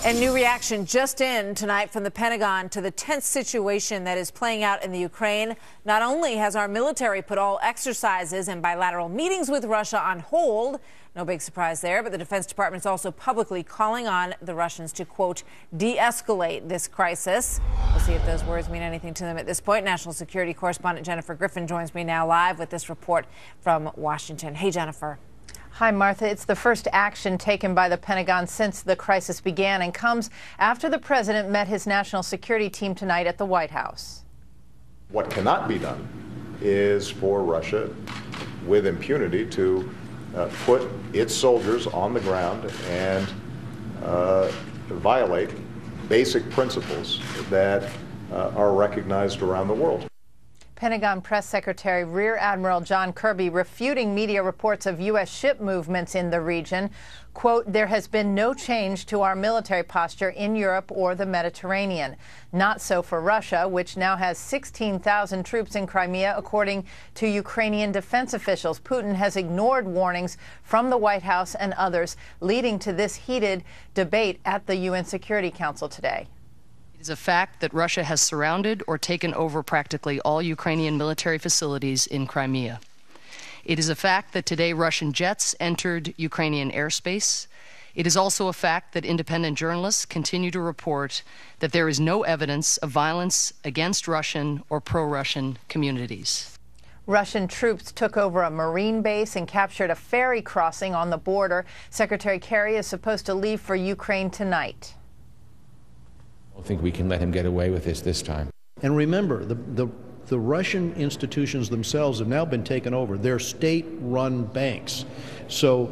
A new reaction just in tonight from the Pentagon to the tense situation that is playing out in the Ukraine. Not only has our military put all exercises and bilateral meetings with Russia on hold, no big surprise there, but the Defense Department is also publicly calling on the Russians to, quote, de-escalate this crisis. We'll see if those words mean anything to them at this point. National security correspondent Jennifer Griffin joins me now live with this report from Washington. Hey, Jennifer. Hi, Martha. It's the first action taken by the Pentagon since the crisis began and comes after the president met his national security team tonight at the White House. What cannot be done is for Russia, with impunity, to put its soldiers on the ground and violate basic principles that are recognized around the world. Pentagon Press Secretary Rear Admiral John Kirby refuting media reports of U.S. ship movements in the region. Quote, there has been no change to our military posture in Europe or the Mediterranean. Not so for Russia, which now has 16,000 troops in Crimea, according to Ukrainian defense officials. Putin has ignored warnings from the White House and others, leading to this heated debate at the UN Security Council today. It is a fact that Russia has surrounded or taken over practically all Ukrainian military facilities in Crimea. It is a fact that today Russian jets entered Ukrainian airspace. It is also a fact that independent journalists continue to report that there is no evidence of violence against Russian or pro-Russian communities. Russian troops took over a Marine base and captured a ferry crossing on the border. Secretary Kerry is supposed to leave for Ukraine tonight. I don't think we can let him get away with this time. And remember, the Russian institutions themselves have now been taken over. They're state-run banks. So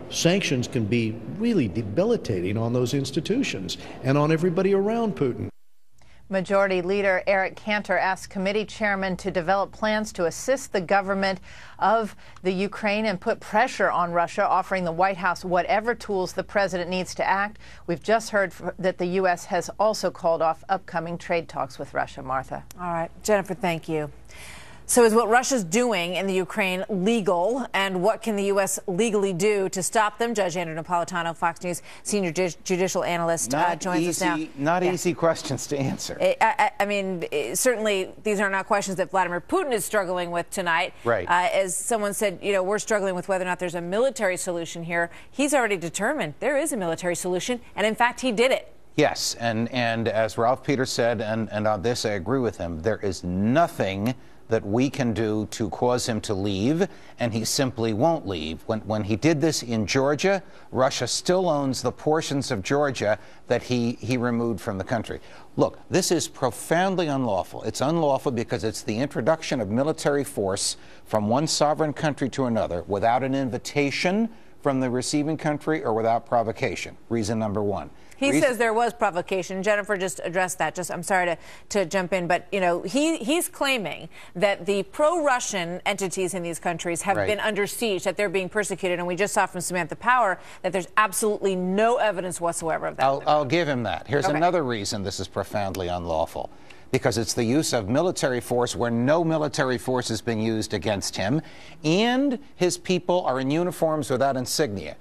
sanctions can be really debilitating on those institutions and on everybody around Putin. Majority Leader Eric Cantor asked committee chairmen to develop plans to assist the government of the Ukraine and put pressure on Russia, offering the White House whatever tools the president needs to act. We've just heard that the U.S. has also called off upcoming trade talks with Russia. Martha. All right. Jennifer, thank you. So is what Russia's doing in the Ukraine legal, and what can the U.S. legally do to stop them? Judge Andrew Napolitano, Fox News senior judicial analyst, joins us now. Not easy questions to answer. I mean, certainly these are not questions that Vladimir Putin is struggling with tonight. Right. As someone said, you know, we're struggling with whether or not there's a military solution here. He's already determined there is a military solution, and in fact, he did it. Yes, and as Ralph Peters said, and on this I agree with him, there is nothing that we can do to cause him to leave, and he simply won't leave. When he did this in Georgia, Russia still owns the portions of Georgia that he removed from the country. Look, this is profoundly unlawful. It's unlawful because it's the introduction of military force from one sovereign country to another without an invitation from the receiving country or without provocation. Reason number one. He says there was provocation. Jennifer just addressed that. I'm sorry to jump in, but you know he's claiming that the pro-Russian entities in these countries have been under siege, that they're being persecuted, and we just saw from Samantha Power that there's absolutely no evidence whatsoever of that. I'll give him that. Here's another reason this is profoundly unlawful. Because it's the use of military force where no military force has been used against him, and his people are in uniforms without insignia.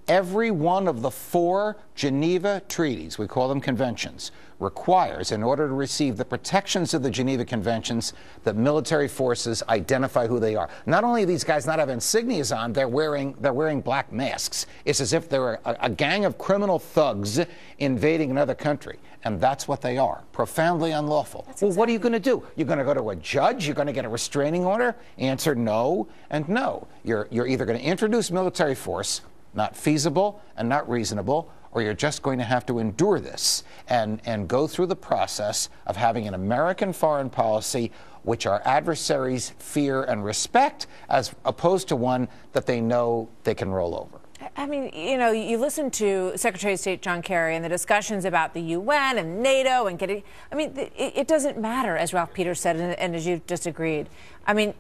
Every one of the 4 Geneva treaties, we call them conventions, requires, in order to receive the protections of the Geneva Conventions, that military forces identify who they are. Not only do these guys not have insignias on, they're wearing black masks. It's as if they're a gang of criminal thugs invading another country. And that's what they are. Profoundly unlawful. Well, what are you going to do? You're going to go to a judge? You're going to get a restraining order? Answer no and no. You're either going to introduce military force, not feasible and not reasonable, or you're just going to have to endure this and go through the process of having an American foreign policy which our adversaries fear and respect, as opposed to one that they know they can roll over. I mean, you know, you listen to Secretary of State John Kerry and the discussions about the UN and NATO and getting, I mean, it doesn't matter, as Ralph Peters said, and as you've just agreed. I mean,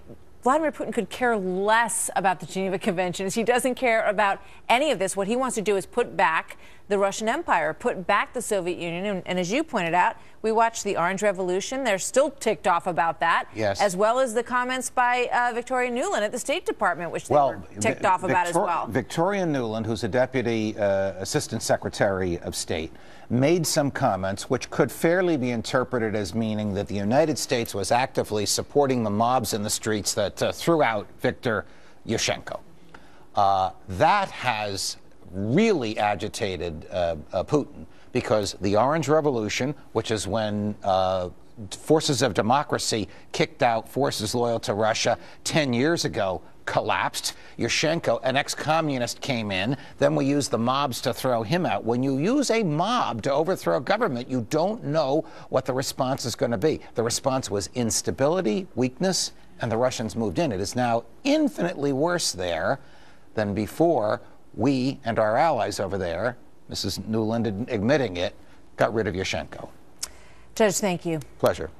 Vladimir Putin could care less about the Geneva Conventions. He doesn't care about any of this. What he wants to do is put back the Russian Empire, put back the Soviet Union. And as you pointed out, we watched the Orange Revolution. They're still ticked off about that, yes, as well as the comments by Victoria Nuland at the State Department, which they were ticked off about as well. Victoria Nuland, who's a Deputy Assistant Secretary of State, made some comments which could fairly be interpreted as meaning that the United States was actively supporting the mobs in the streets that threw out Viktor Yushchenko. That has really agitated Putin, because the Orange Revolution, which is when forces of democracy kicked out forces loyal to Russia 10 years ago, collapsed. Yushchenko, an ex-communist, came in. Then we used the mobs to throw him out. When you use a mob to overthrow a government, you don't know what the response is going to be. The response was instability, weakness, and the Russians moved in. It is now infinitely worse there than before we and our allies over there, Mrs. Nuland admitting it, got rid of Yushchenko. Judge, thank you. Pleasure.